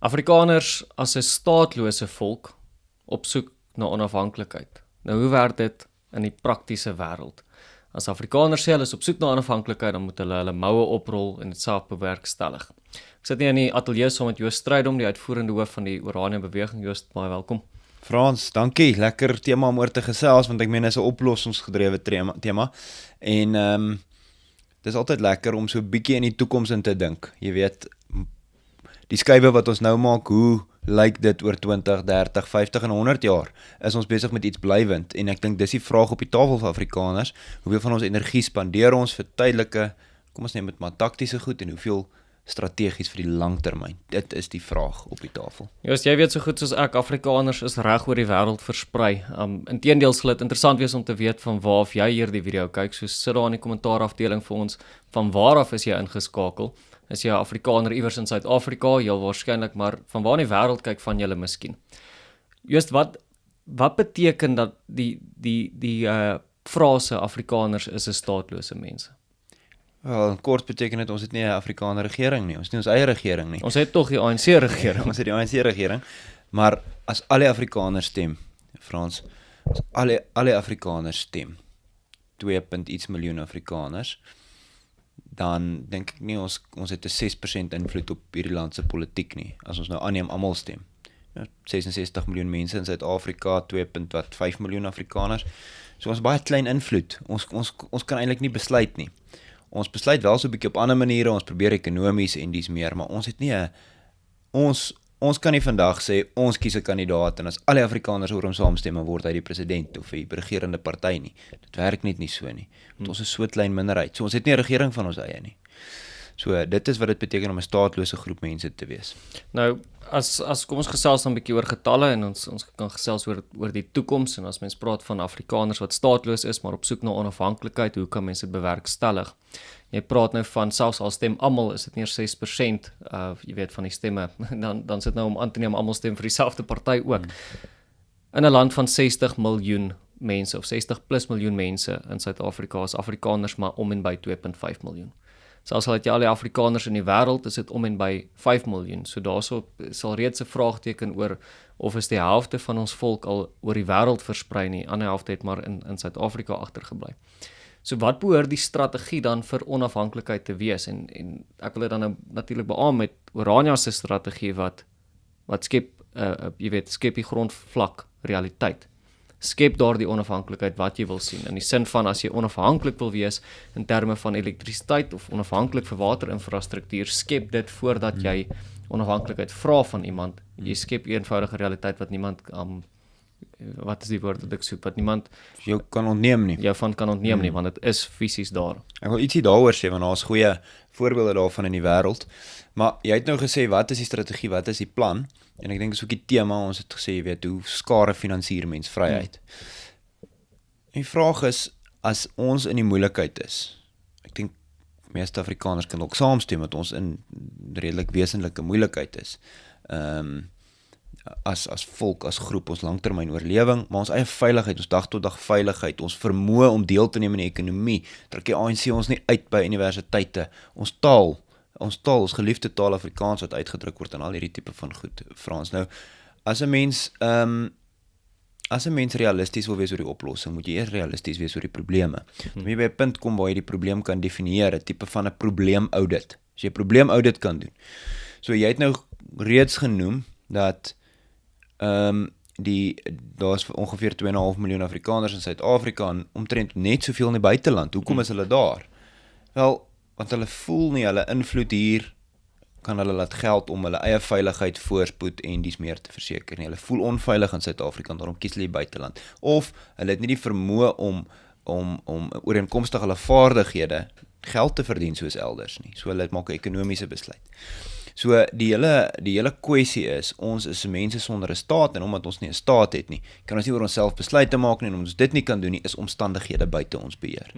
Afrikaners as 'n staatlose volk op soek na onafhanklikheid. Nou hoe werk dit in die praktiese wêreld? As Afrikaners sê hulle is op soek na onafhanklikheid, dan moet hulle moue oprol en dit self bewerkstellig. Ek sit nie in die ateljee saam met Joost Strydom, die uitvoerende hoof van die Oranje Beweging. Joost, baie welkom. Frans, dankie. Lekker tema om oor te gesels, want ek meen is 'n oplossingsgedrewe tema. En dis altyd lekker om so 'n bietjie in die toekoms in te dink. Jy weet, die skuwe wat ons nou maak, hoe lyk dit oor 20, 30, 50 en 100 jaar? Is ons besig met iets blywend? En ek dink dis die vraag op die tafel vir Afrikaners. Hoeveel van ons energie spandeer ons vir tydelike, kom ons neem dit maar taktiese goed, en hoeveel strategies vir die langtermyn? Dit is die vraag op die tafel. Joost, jy weet so goed soos ek, Afrikaners is reg oor die wêreld versprei. Inteendeel sal dit interessant wees om te weet van waar af jy hierdie video kyk. So sit daar in die kommentaarafdeling vir ons, van waar af is jy ingeskakel? Is jy 'n Afrikaner iewers in Suid-Afrika? Heel waarskynlik, maar van waar in die wêreld kyk van julle miskien? Joost, wat beteken dat die frase Afrikaners is 'n staatlose mense? Wel, in kort beteken dit ons het nie 'n Afrikaner regering nie. Ons het nie ons eie regering nie. Ons het tog die ANC regering. Ons het die ANC regering, maar as alle Afrikaners stem, Frans, as alle Afrikaners stem, 2 punt iets miljoen Afrikaners, dan dink ek nie ons het 'n 6% invloed op hierdie land se politiek nie, as ons nou aanneem almal stem. 66 miljoen mense in Suid-Afrika, 2.5 miljoen Afrikaners. So ons baie klein invloed. Ons kan eintlik nie besluit nie. Ons besluit wel so 'n bietjie op ander maniere, ons probeer ekonomies en dis meer, maar ons het nie ons kan nie vandag sê ons kies 'n kandidaat en as alle Afrikaners oor hom saamstem, dan word hy die president of die regerende party nie. Dit werk net nie so nie. Want ons is so klein minderheid. So ons het nie 'n regering van ons eie nie. So dit is wat dit beteken om 'n staatlose groep mense te wees. Nou, as kom ons gesels dan 'n bietjie oor getalle en ons kan gesels oor die toekoms, en as mens praat van Afrikaners wat staatloos is, maar op soek na onafhanklikheid, hoe kan mense dit bewerkstellig? Jy praat nou van selfs al stem almal, is dit nie 6%, jy weet, van die stemme, dan sit nou om aan te neem almal stem vir dieselfde party ook. In 'n land van 60 miljoen mense of 60 plus miljoen mense in Suid-Afrika is Afrikaners maar om en by 2.5 miljoen. Selfs al het jy al die Afrikaners in die wêreld, is dit om en by 5 miljoen. So daarso sal reeds 'n vraagteken oor of is die helfte van ons volk al oor die wêreld versprei nie, ander helfte het maar in Suid-Afrika agtergebly. So wat behoort die strategie dan vir onafhanklikheid te wees? En ek wil dit dan nou natuurlik beamoen met Oranje se strategie wat skep, jy weet, skep die grondvlak realiteit. Skep daar die onafhanklikheid wat jy wil sien, in die sin van as jy onafhanklik wil wees in terme van elektrisiteit of onafhanklik vir waterinfrastruktuur, skep dit voordat jy onafhanklikheid vra van iemand. Jy skep 'n eenvoudige realiteit wat niemand wat is die woord wat ek soek, wat niemand Jou kan ontneem nie. jou van kan ontneem nie, want dit is fisies daar. Ek wil ietsie daaroor sê, want daar's goeie voorbeelde daarvan in die wêreld. Maar jy het nou gesê, wat is die strategie, wat is die plan? En ek dink dis ook die tema, ons het gesê, jy weet, hoe skare finansier mens vryheid. En die vraag is, as ons in die moeilikheid is, ek dink meeste Afrikaners kan ook saamstem dat ons in redelik wesenlike moeilikheid is. As volk, as groep, ons langtermyn oorlewing, maar ons eie veiligheid, ons dag tot dag veiligheid, ons vermoë om deel te neem in die ekonomie, trek die ANC ons nie uit by universiteite, ons taal, ons geliefde taal Afrikaans wat uitgedruk word en al hierdie tipe van goed, Frans. Nou, as 'n mens realisties wil wees oor die oplossing, moet jy eers realisties wees oor die probleme. Moet jy by 'n punt kom waar jy die probleem kan definieer, 'n tipe van 'n probleemaudit. As jy 'n probleemaudit kan doen. So jy het nou reeds genoem dat daar's ongeveer 2,5 miljoen Afrikaners in Suid-Afrika en omtrent net soveel in die buiteland. Hoekom is hulle daar? Wel, want hulle voel nie hulle invloed hier kan hulle laat geld om hulle eie veiligheid, voorspoed en dies meer te verseker nie. Hulle voel onveilig in Suid-Afrika, daarom kies hulle die buiteland. Of hulle het nie die vermoë om ooreenkomstig hulle vaardighede geld te verdien soos elders nie. So hulle maak 'n ekonomiese besluit. So die hele kwessie is, ons is mense sonder 'n staat, en omdat ons nie 'n staat het nie, kan ons nie oor onsself besluite maak nie, en omdat ons dit nie kan doen nie, is omstandighede buite ons beheer.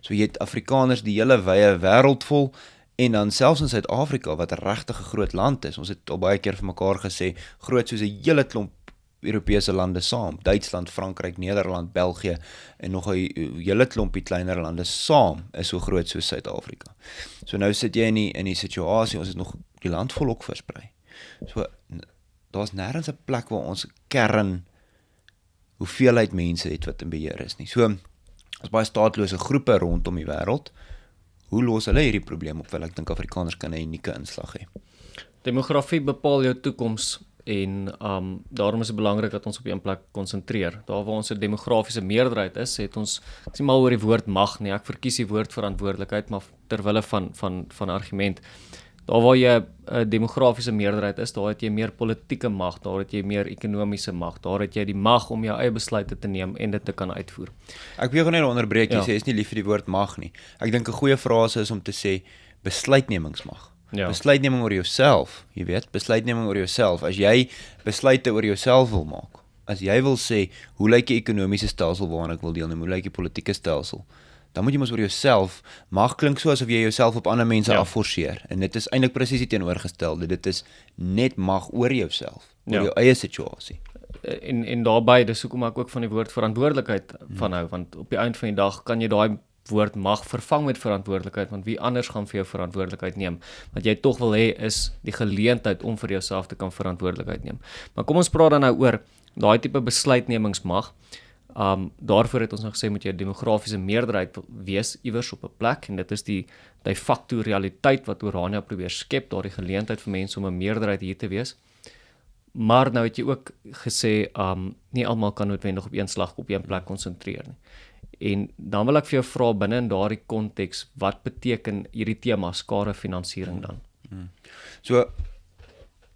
So jy het Afrikaners die hele wye wêreld vol, en dan selfs in Suid-Afrika, wat 'n regtig 'n groot land is, ons het al baie keer vir mekaar gesê, groot soos 'n hele klomp Europese lande saam, Duitsland, Frankryk, Nederland, België en nog 'n hele klompie kleiner lande saam is so groot soos Suid-Afrika. So nou sit jy in die situasie, ons het nog die land volop versprei. So daar's nêrens 'n plek waar ons kern hoeveelheid mense het wat in beheer is nie. So as baie staatlose groepe rondom die wêreld, hoe los hulle hierdie probleem op? Wel ek dink Afrikaners kan 'n unieke inslag hê. Demografie bepaal jou toekoms en daarom is dit belangrik dat ons op een plek konsentreer. Daar waar ons 'n demografiese meerderheid is, het ons ek sê mal oor die woord mag nie. Ek verkies die woord verantwoordelikheid, maar ter wille van argument. Daar waar jy 'n demografiese meerderheid is, daar het jy meer politieke mag, daar het jy meer ekonomiese mag, daar het jy die mag om jou eie besluite te neem en dit te kan uitvoer. Ek wil gou net onderbreek, jy Ja. sê is nie lief vir die woord mag nie. Ek dink 'n goeie frase is om te sê besluitnemingsmag. Ja. Besluitneming oor jouself, jy weet, besluitneming oor jouself. As jy besluite oor jouself wil maak, as jy wil sê, hoe lyk die ekonomiese stelsel waaraan ek wil deelneem, hoe lyk die politieke stelsel, dan moet jy mos oor jouself, mag klink so asof jy jouself op ander mense afforceer, en dit is eintlik presies die teenoorgestelde, dit is net mag oor jouself, oor jou eie situasie. En daarbey, dis hoekom ek ook van die woord verantwoordelikheid vanhou, want op die eind van die dag kan jy daai woord mag vervang met verantwoordelikheid, want wie anders gaan vir jou verantwoordelikheid neem? Wat jy tog wil hê is die geleentheid om vir jouself te kan verantwoordelikheid neem. Maar kom ons praat dan nou oor daai tipe besluitnemingsmag. Daarvoor het ons nog gesê moet jy 'n demografiese meerderheid wees iewers op 'n plek, en dit is die de facto realiteit wat Orania probeer skep, daardie geleentheid vir mense om 'n meerderheid hier te wees. Maar nou het jy ook gesê, nie almal kan noodwendig op een slag op een plek konsentreer nie. En dan wil ek vir jou vra binne in daardie konteks, wat beteken hierdie tema skadefinansiering dan? So,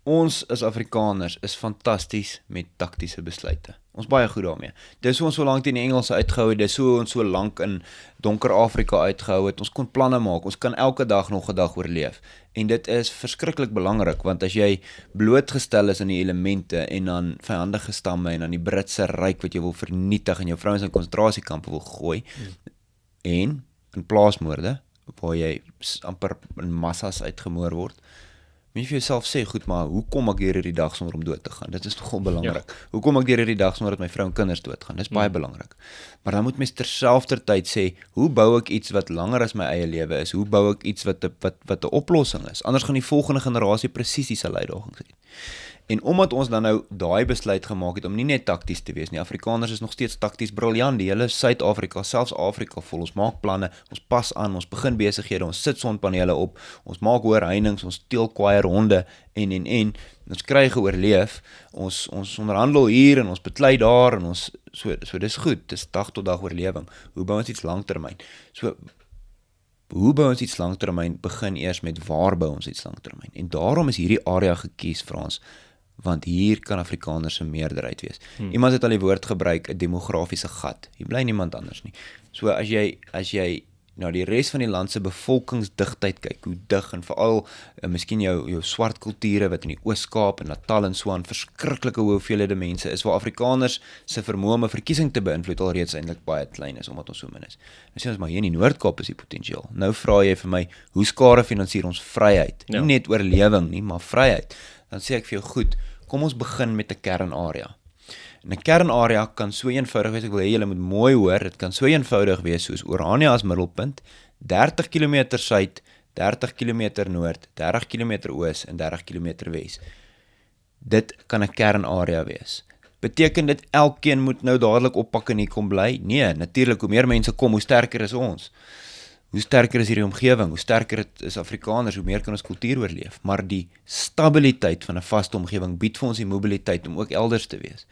ons as Afrikaners is fantasties met taktiese besluite. Ons baie goed daarmee. Dis hoe ons so lank teen die Engelse uitgehou het, dis hoe ons so lank in donker Afrika uitgehou het. Ons kon planne maak, ons kan elke dag nog 'n dag oorleef. En dit is verskriklik belangrik, want as jy blootgestel is aan die elemente en aan vyandige stamme en aan die Britse ryk wat jy wil vernietig en jou vrouens in konsentrasiekampe wil gooi, en in plaasmoorde, waar jy amper in massas uitgemoor word, moet jy vir jouself sê, goed, maar hoe kom ek deur hierdie dag sonder om dood te gaan? Dit is nogal belangrik. Ja. Hoe kom ek deur hierdie dag sonder dat my vrou en kinders doodgaan? Dit is baie belangrik. Maar dan moet mens terselfdertyd sê, hoe bou ek iets wat langer as my eie lewe is? Hoe bou ek iets wat 'n oplossing is? Anders gaan die volgende generasie presies dieselfde uitdagings hê. En omdat ons dan nou daai besluit gemaak het om nie net takties te wees nie, Afrikaners is nog steeds takties briljant, die hele Suid-Afrika, selfs Afrika vol, ons maak planne, ons pas aan, ons begin besighede, ons sit sonpanele op, ons maak hoër heininge, ons teel kwaier honde en ons kry geoorleef, ons onderhandel hier en ons beklei daar en ons so dis goed, dis dag tot dag oorlewing. Hoe bou ons iets langtermyn? So hoe bou ons iets langtermyn? Begin eers met waar bou ons iets langtermyn? En daarom is hierdie area gekies vir ons, want hier kan Afrikaners 'n meerderheid wees. Iemand het al die woord gebruik, 'n demografiese gat. Hier bly niemand anders nie. So as jy na die res van die land se bevolkingsdigtheid kyk, hoe dig en veral miskien jou swart kulture wat in die Oos-Kaap en Natal en so aan verskriklike hoeveelhede mense is, waar Afrikaners se vermoë om 'n verkiesing te beïnvloed alreeds eintlik baie klein is, omdat ons so min is. En sê ons maar hier in die Noord-Kaap is die potensiaal. Nou vra jy vir my, hoe skade finansier ons vryheid? Nie net oorlewing nie, maar vryheid. Dan sê ek vir jou, goed, kom ons begin met 'n kernarea. En 'n kernarea kan so eenvoudig wees, ek wil hê julle moet mooi hoor, dit kan so eenvoudig wees soos Orania as middelpunt, 30 km suid, 30 km noord, 30 km oos en 30 km wes. Dit kan 'n kernarea wees. Beteken dit elkeen moet nou dadelik oppak en hier kom bly? Nee, natuurlik, hoe meer mense kom, hoe sterker is ons. Hoe sterker is hierdie omgewing, hoe sterker is Afrikaners, hoe meer kan ons kultuur oorleef. Maar die stabiliteit van 'n vaste omgewing bied vir ons die mobiliteit om ook elders te wees.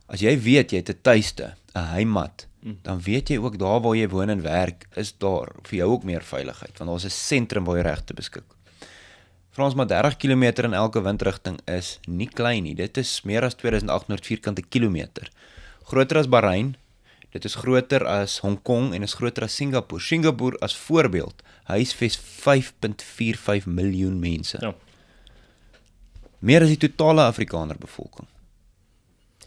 As jy weet jy het 'n tuiste, 'n heimat, dan weet jy ook daar waar jy woon en werk, is daar vir jou ook meer veiligheid, want daar's 'n sentrum waar jy regte beskik. Vir ons maar 30 km in elke windrigting is nie klein nie. Dit is meer as 2800 vierkante kilometer. Groter as Bahrein. Dit is groter as Hong Kong en is groter as Singapore. Singapore as voorbeeld, huisves 5.45 miljoen mense. Ja. Meer as die totale Afrikaner bevolking.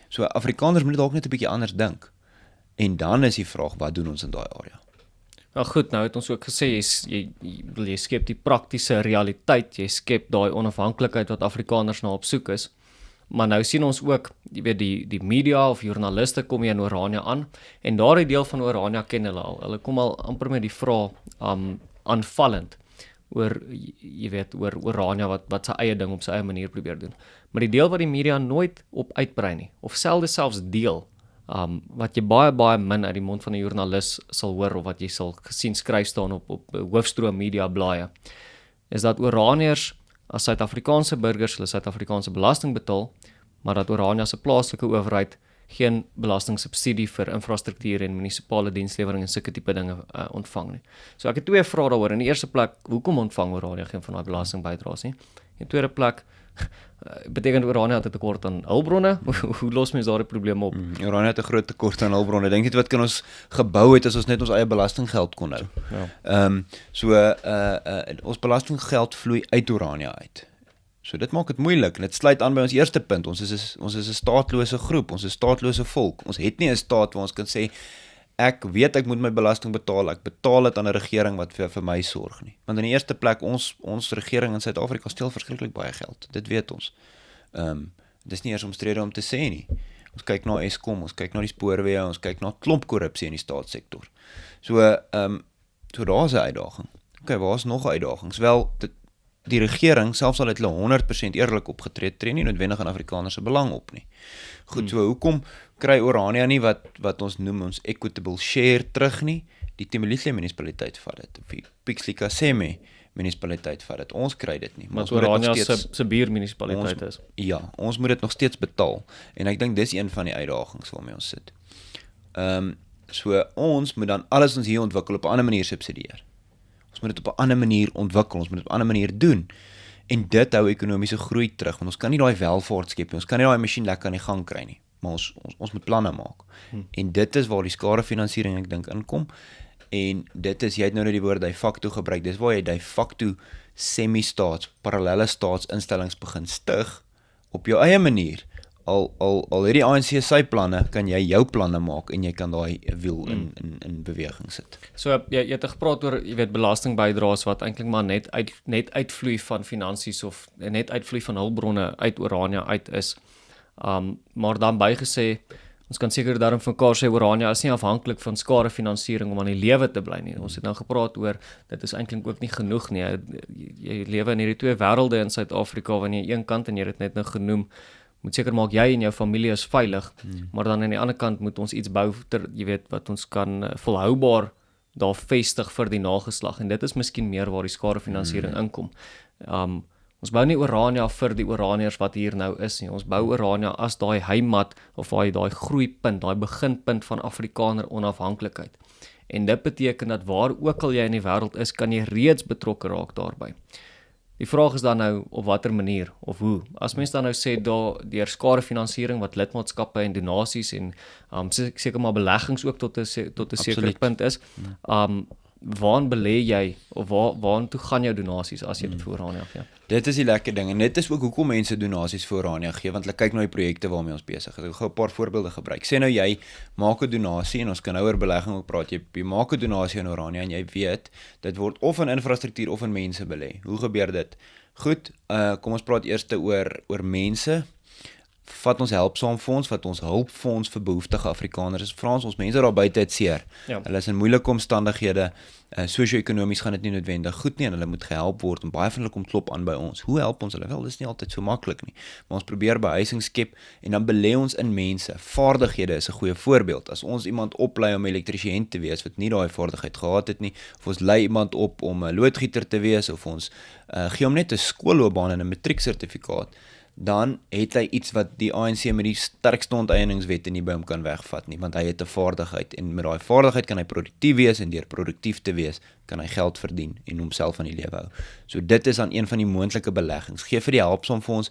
So Afrikaners moet dalk net 'n bietjie anders dink. En dan is die vraag, wat doen ons in daai area? Nou goed, nou het ons ook gesê, jy skep die praktiese realiteit, jy skep daai onafhanklikheid wat Afrikaners nou op soek is. Maar nou sien ons ook, jy weet, die media of joernaliste kom hier in Orania aan, en daardie deel van Orania ken hulle al. Hulle kom al amper met die vraag aanvallend. oor jy weet oor Orania wat sy eie ding op sy eie manier probeer doen. Maar die deel wat die media nooit op uitbrei nie of selfs deel wat jy baie min uit die mond van 'n joernalis sal hoor of wat jy sal gesien skryf staan op hoofstroom media blaaie is dat Oraniërs as Suid-Afrikaanse burgers hulle Suid-Afrikaanse belasting betaal, maar dat Orania se plaaslike owerheid geen belastingsubsidie vir infrastruktuur en munisipale dienslewering en sulke tipe dinge ontvang nie. So ek het twee vrae daaroor. In die eerste plek, hoekom ontvang Orania geen van daai belastingbydraes nie? In die tweede plek, beteken Orania het 'n tekort aan hulpbronne? Hoe los mens daardie probleme op? Orania het 'n groot tekort aan hulpbronne. Dink net wat kan ons gebou het as ons net ons eie belastinggeld kon hou. Ons belastinggeld vloei uit Orania uit. So dit maak dit moeilik en dit sluit aan by ons eerste punt. Ons is 'n staatlose groep, ons is 'n staatlose volk. Ons het nie 'n staat waar ons kan sê ek weet ek moet my belasting betaal, ek betaal dit aan 'n regering wat vir my sorg nie. Want in die eerste plek ons regering in Suid-Afrika steel verskriklik baie geld. Dit weet ons. Dis nie eers omstrede om te sê nie. Ons kyk na Eskom, ons kyk na die spoorweë, ons kyk na klomp korrupsie in die staatssektor. So daar's 'n uitdaging. Okay, waar is nog uitdagings? Wel, die regering, selfs al het hulle 100% eerlik opgetree, tree nie noodwendig aan Afrikaners se belang op nie. Goed, so hoekom kry Orania nie wat ons noem ons equitable share terug nie? Die Timolihle munisipaliteit vat dit, of die Pixley-Kaseme munisipaliteit vat dit. Ons kry dit nie. Maar Orania se buurmunisipaliteit is. Ja, ons moet dit nog steeds betaal. En ek dink dis een van die uitdagings waarmee ons sit. So ons moet dan alles ons hier ontwikkel op 'n ander manier subsidieer. Ons moet dit op 'n ander manier ontwikkel, ons moet dit op 'n ander manier doen. En dit hou ekonomiese groei terug, want ons kan nie daai welvaart skep nie. Ons kan nie daai masjien lekker aan die gang kry nie. Maar ons moet planne maak. En dit is waar die skadefinansiering ek dink inkom. En dit is, jy het nou net die woord de facto gebruik, dis waar jy de facto semi-staats, parallelle staatsinstellings begin stig op jou eie manier. Al het die ANC sy planne, kan jy jou planne maak en jy kan daai wiel in beweging sit. So jy het gepraat oor, jy weet, belastingbydraes wat eintlik maar net uitvloei van finansies of net uitvloei van hulpbronne uit Orania uit is. Maar dan bygesê, ons kan seker daarom van mekaar sê Orania is nie afhanklik van skadefinansiering om aan die lewe te bly nie. Ons het nou gepraat oor dit is eintlik ook nie genoeg nie. Jy lewe in hierdie twee wêrelde in Suid-Afrika wanneer jy een kant en jy het net nou genoem moet seker maak jy en jou familie is veilig, maar dan aan die ander kant moet ons iets bou jy weet wat ons kan volhoubaar daar vestig vir die nageslag en dit is miskien meer waar die skadefinansiering inkom. Ons bou nie Orania vir die Oraniërs wat hier nou is nie. Ons bou Orania as daai heimat of daai groeipunt, daai beginpunt van Afrikaner onafhanklikheid. En dit beteken dat waar ook al jy in die wêreld is, kan jy reeds betrokke raak daarbey. Die vraag is dan nou op watter manier of hoe. As mens dan nou sê deur skadefinansiering wat lidmaatskappe en donasies en seker maar beleggings ook tot 'n sekere punt is, waaraan belê jy of waaraan toe gaan jou donasies as jy dit vir Orania gee? Dit is die lekker ding en dit is ook hoekom mense donasies vir Orania gee, want hulle kyk na die projekte waarmee ons besig is. Ek gaan 'n paar voorbeelde gebruik. Sê nou jy maak 'n donasie en ons kan nou oor belegging ook praat. Jy maak 'n donasie aan Orania en jy weet dit word of in infrastruktuur of in mense belê. Hoe gebeur dit? Goed, kom ons praat eers oor mense. Vat ons helpsaamfonds, wat ons hulpfonds vir behoeftige Afrikaners is. Frans, ons mense daar buite het seer. Ja. Hulle is in moeilike omstandighede, sosio-ekonomies gaan dit nie noodwendig goed nie en hulle moet gehelp word en baie van hulle kom klop aan by ons. Hoe help ons hulle? Wel, dis nie altyd so maklik nie. Maar ons probeer behuising skep en dan belê ons in mense. Vaardighede is 'n goeie voorbeeld. As ons iemand oplei om elektriesiënt te wees wat nie daai vaardigheid gehad het nie, of ons lei iemand op om 'n loodgieter te wees of ons gee hom net 'n skoolloopbaan en 'n matrieksertifikaat, dan het hy iets wat die ANC met die sterkste onteieningswette nie by hom kan wegvat nie, want hy het 'n vaardigheid en met daai vaardigheid kan hy produktief wees en deur produktief te wees kan hy geld verdien en homself aan die lewe hou. So dit is dan een van die moontlike beleggings. Gee vir die helpsaamfonds,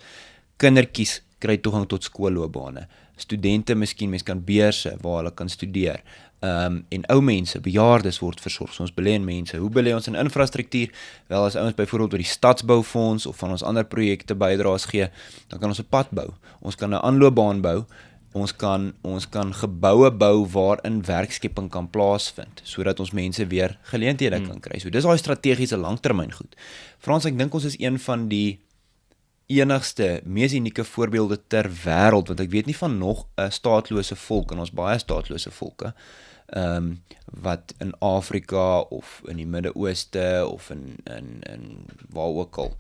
kindertjies kry toegang tot skoolloopbane. Studente miskien, mens kan beurse waar hulle kan studeer. En ou mense, bejaardes word versorg. So ons belê in mense. Hoe belê ons in infrastruktuur? Wel, as ouens byvoorbeeld oor die stadsboufonds of van ons ander projekte bydraes gee, dan kan ons 'n pad bou. Ons kan 'n aanloopbaan bou. Ons kan geboue bou waarin werkskepping kan plaasvind, sodat ons mense weer geleenthede kan kry. So dis daai strategiese langtermyn goed. Frans, ek dink ons is een van die enigste, mees unieke voorbeelde ter wêreld, want ek weet nie van nog 'n staatlose volk, en ons baie staatlose volke, wat in Afrika of in die Midde-Ooste of in waar ook al,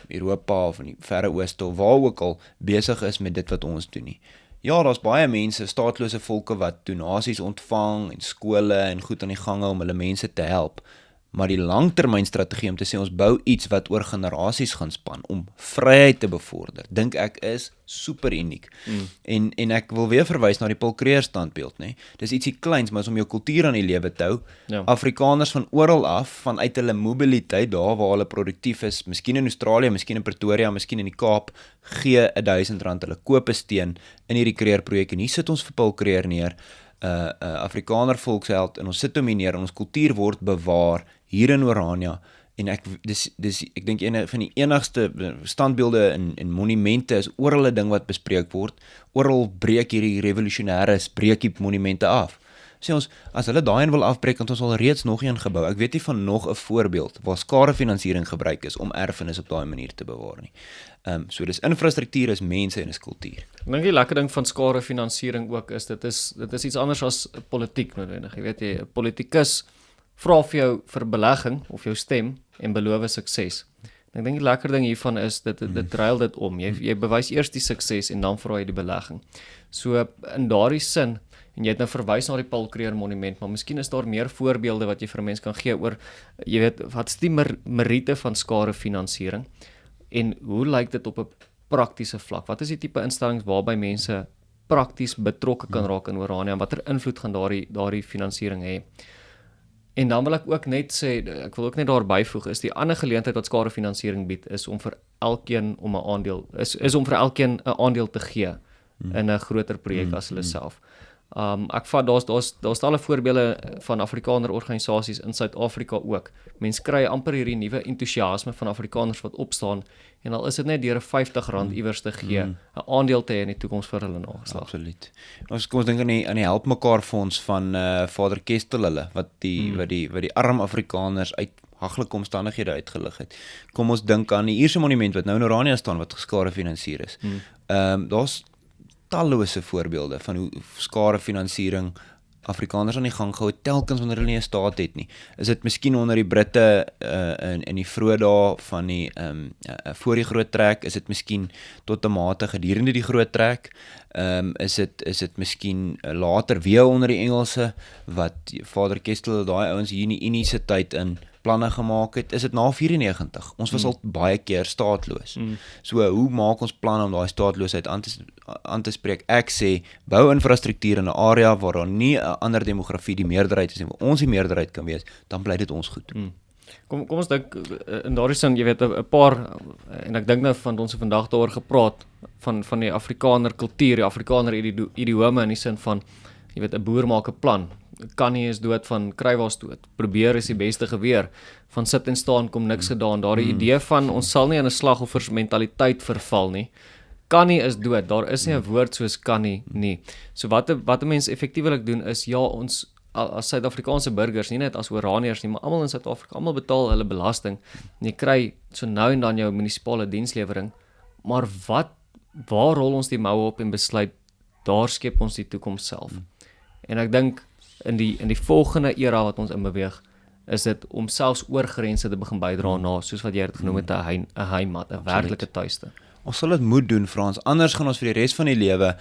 Europa of in die Verre Ooste of waar ook al besig is met dit wat ons doen nie. Ja, daar's baie mense, staatlose volke wat donasies ontvang en skole en goed aan die gang hou om hulle mense te help. Maar die langtermynstrategie om te sê ons bou iets wat oor generasies gaan span om vryheid te bevorder, dink ek is super uniek. En ek wil weer verwys na die Paul Creer standbeeld, nê. Dis ietsie kleins, maar is om jou kultuur aan die lewe te hou. Ja. Afrikaners van oral af, vanuit hulle mobiliteit, daar waar hulle produktief is, miskien in Australië, miskien in Pretoria, miskien in die Kaap, gee R1000, hulle koop 'n steen in hierdie Creer projek en hier sit ons vir Paul Creer neer, Afrikaner volksheld, en ons sit hom hier neer en ons kultuur word bewaar hier in Orania. En ek dink een van die enigste standbeelde en monumente is oral 'n ding wat bespreek word. Oral breek hierdie revolusionêres breek die monumente af. Sê ons, as hulle daai een wil afbreek, het ons al reeds nog een gebou. Ek weet nie van nog 'n voorbeeld waar skadefinansiering gebruik is om erfenis op daai manier te bewaar nie. So dis infrastruktuur, is mense en is kultuur. Ek dink die lekker ding van skadefinansiering ook is dit is iets anders as politiek noodwendig. Jy weet jy, 'n politikus vra vir jou vir belegging of jou stem en beloof sukses. Ek dink die lekker ding hiervan is dit ruil dit om. Jy bewys eers die sukses en dan vra jy die belegging. So in daardie sin, en jy het nou verwys na die Paul Creer monument, maar miskien is daar meer voorbeelde wat jy vir 'n mens kan gee oor, jy weet, wat is die meriete van skadefinansiering en hoe lyk dit op 'n praktiese vlak? Wat is die tipe instellings waarby mense prakties betrokke kan raak in Orania en watter invloed gaan daardie finansiering hê? En dan wil ek ook net sê, ek wil ook net daar byvoeg, is die ander geleentheid wat skadefinansiering bied, is om vir elkeen om 'n aandeel, is om vir elkeen 'n aandeel te gee in 'n groter projek as hulle self. Ek vat daar's talle voorbeelde van Afrikaner organisasies in Suid-Afrika ook. Mense kry amper hierdie nuwe entoesiasme van Afrikaners wat opstaan en al is dit net deur R50 iewers te gee, 'n aandeel te hê in die toekoms vir hulle nageslag. Absoluut. Kom ons dink aan die Help Mekaar fonds van Vader Kestel hulle wat die arm Afrikaners uit haglike omstandighede uitgelig het. Kom ons dink aan die Ierse monument wat nou in Orania staan wat geskadefinansier is. Daar's tallose voorbeelde van hoe skadefinansiering Afrikaners aan die gang gehou het, telkens wanneer hulle nie 'n staat het nie. Is dit miskien onder die Britte in die vroeë dae van die voor die groot trek, is dit miskien tot 'n mate gedurende die groot trek, is dit miskien later weer onder die Engelse wat Vader Kestel daai ouens hier in die Unie se tyd in planne gemaak het, is dit na 94. Ons was al baie keer staatloos. So hoe maak ons planne om daai staatloosheid aan te spreek? Ek sê, bou infrastruktuur in 'n area waar daar nie 'n ander demografie die meerderheid is en waar ons die meerderheid kan wees, dan bly dit ons goed. Kom ons dink in daardie sin, jy weet, 'n paar, en ek dink nou van ons het vandag daaroor gepraat van die Afrikaner kultuur, die Afrikaner idiome in die sin van, jy weet, 'n boer maak 'n plan. Kan nie is dood van kry was dood. Probeer is die beste geweer. Van sit en staan kom niks gedaan. Daardie idee van ons sal nie in 'n slagoffersmentaliteit verval nie. Kan nie is dood. Daar is nie 'n woord soos kan nie. So wat 'n mens effektiewelik doen is, ja, ons as Suid-Afrikaanse burgers, nie net as Oraniërs nie, maar almal in Suid-Afrika, almal betaal hulle belasting. En jy kry so nou en dan jou munisipale dienslewering. Maar waar rol ons die moue op en besluit daar skep ons die toekoms self. En ek dink in die volgende era wat ons inbeweeg, is dit om selfs oor grense te begin bydra na, soos wat jy dit genoem het, 'n heimat, 'n werklike tuiste. Ons sal dit moet doen, Frans, anders gaan ons vir die res van die lewe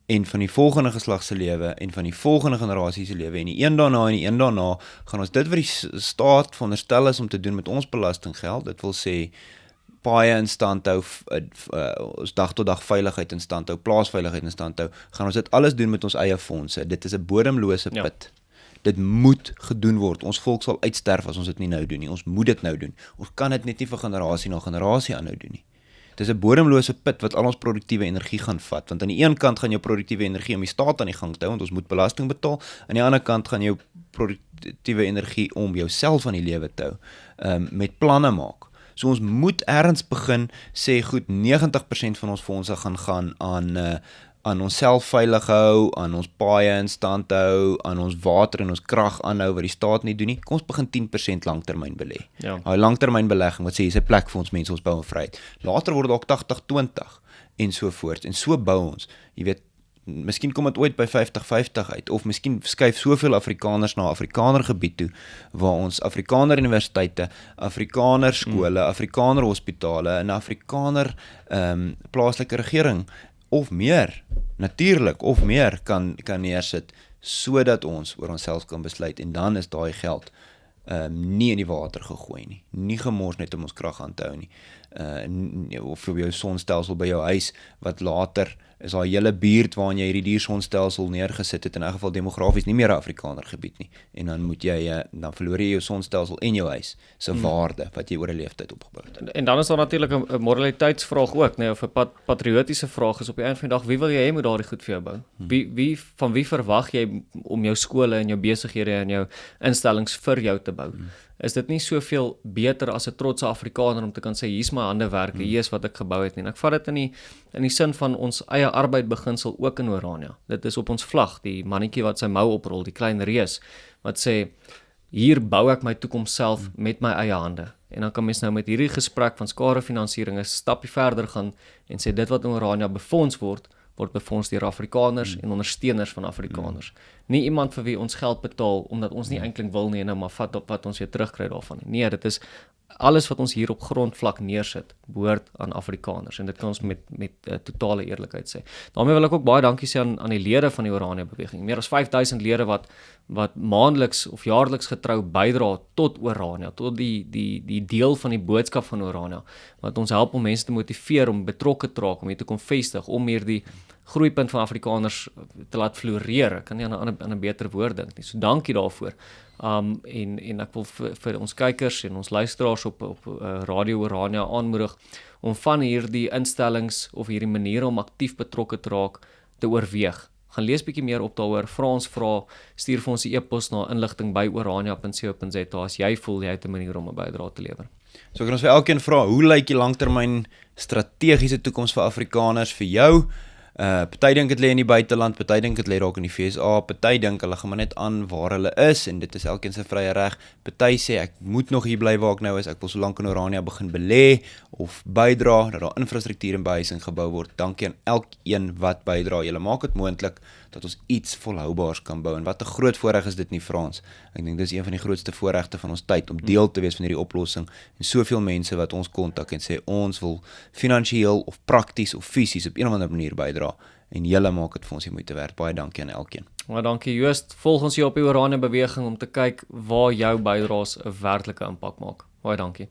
en van die volgende geslag se lewe en van die volgende generasie se lewe en die een daarna gaan ons dit wat die staat veronderstel is om te doen met ons belastinggeld, dit wil sê paaie in stand hou, ons dag tot dag veiligheid in stand hou, plaasveiligheid in stand hou, gaan ons dit alles doen met ons eie fondse. Dit is 'n bodemlose put. Dit moet gedoen word. Ons volk sal uitsterf as ons dit nie nou doen nie. Ons moet dit nou doen. Ons kan dit net nie vir generasie na generasie aanhou doen nie. Dit is 'n bodemlose put wat al ons produktiewe energie gaan vat, want aan die een kant gaan jou produktiewe energie om die staat aan die gang te hou, want ons moet belasting betaal, aan die ander kant gaan jou produktiewe energie om jouself aan die lewe te hou, met planne maak. So ons moet ergens begin sê goed, 90% van ons fondse gaan aan ons self veilig hou, aan ons paaie in stand hou, aan ons water en ons krag aanhou wat die staat nie doen nie. Kom ons begin 10% langtermyn belê. Ja. Daai langtermynbelegging wat sê hier's 'n plek vir ons mense, ons bou 'n vryheid. Later word dalk 80-20 en so voort. En so bou ons. Jy weet, miskien kom dit ooit by 50-50 uit, of miskien skuif soveel Afrikaners na Afrikaner gebied toe, waar ons Afrikaner universiteite, Afrikaner skole, Afrikaner hospitale en Afrikaner plaaslike regering of meer, natuurlik, of meer kan neersit, sodat ons oor onsself kan besluit, en dan is daai geld nie in die water gegooi nie, nie gemors net om ons krag aan te hou nie, of vir jou sonstelsel by jou huis, wat later is daai hele buurt waarin jy hierdie diersonstelsel neergesit het, in 'n geval demografies nie meer 'n Afrikaner gebied nie, en dan moet jy, dan verloor jy jou sonstelsel en jou huis, se waarde, wat jy oor 'n leeftyd opgebou het. En dan is daar natuurlik 'n moraliteitsvraag ook, nee, of 'n patriotiese vraag is op die einde van die dag, wie wil jy hê moet daardie goed vir jou bou? Van wie verwag jy om jou skole en jou besighede en jou instellings vir jou te bou? Is dit nie soveel beter as 'n trotse Afrikaner om te kan sê, hier's my handewerke, hier is wat ek gebou het nie. En ek vat dit in die sin van ons eie arbeid beginsel ook in Orania. Dit is op ons vlag, die mannetjie wat sy mou oprol, die klein reus, wat sê, hier bou ek my toekoms self met my eie hande. En dan kan mens nou met hierdie gesprek van skadefinansiering 'n stapie verder gaan en sê, dit wat in Orania befonds word befonds deur Afrikaners en ondersteuners van Afrikaners. Nie iemand vir wie ons geld betaal, omdat ons nie eintlik wil nie, en nou maar vat op wat ons weer terugkry daarvan nie. Nee, dit is alles wat ons hier op grondvlak neersit, behoort aan Afrikaners, en dit kan ons met totale eerlikheid sê. Daarmee wil ek ook baie dankie sê aan die lede van die Orania beweging, meer as 5000 lede wat maandeliks of jaarliks getrou bydra tot Orania, tot die deel van die boodskap van Orania, wat ons help om mense te motiveer om betrokke te raak, om hier te kom vestig, om hier die groeipunt van Afrikaners te laat floreer. Ek kan nie aan 'n beter woord dink nie. So dankie daarvoor. En ek wil vir ons kykers en ons luisteraars op Radio Orania aanmoedig om van hierdie instellings of hierdie maniere om aktief betrokke te raak te oorweeg. Gaan lees bietjie meer op daaroor, vra ons vra, stuur vir ons 'n e-pos na inligting@orania.co.za as jy voel jy het 'n manier om 'n bydrae te lewer. So kan ons vir elkeen vra, hoe lyk die langtermyn strategiese toekoms vir Afrikaners vir jou? Party dink dit lê in die buiteland, party dink dit lê dalk in die FSA, party dink hulle gaan maar net aan waar hulle is, en dit is elkeen se vrye reg. Party sê ek moet nog hier bly waar ek nou is, ek wil so lank in Orania begin belê of bydra dat daar infrastruktuur en behuising gebou word. Dankie aan elkeen wat bydra. Julle maak dit moontlik dat ons iets volhoubaars kan bou, en wat 'n groot voorreg is dit nie, Frans. Ek dink dis een van die grootste voorregte van ons tyd, om deel te wees van hierdie oplossing, en soveel mense wat ons kontak en sê ons wil finansiëel of prakties of fisies op een of ander manier bydra, en julle maak dit vir ons die moeite werd. Baie dankie aan elkeen. Maar dankie Joost, volg ons hier op die Orania beweging om te kyk waar jou bydraes 'n werklike impak maak. Baie dankie.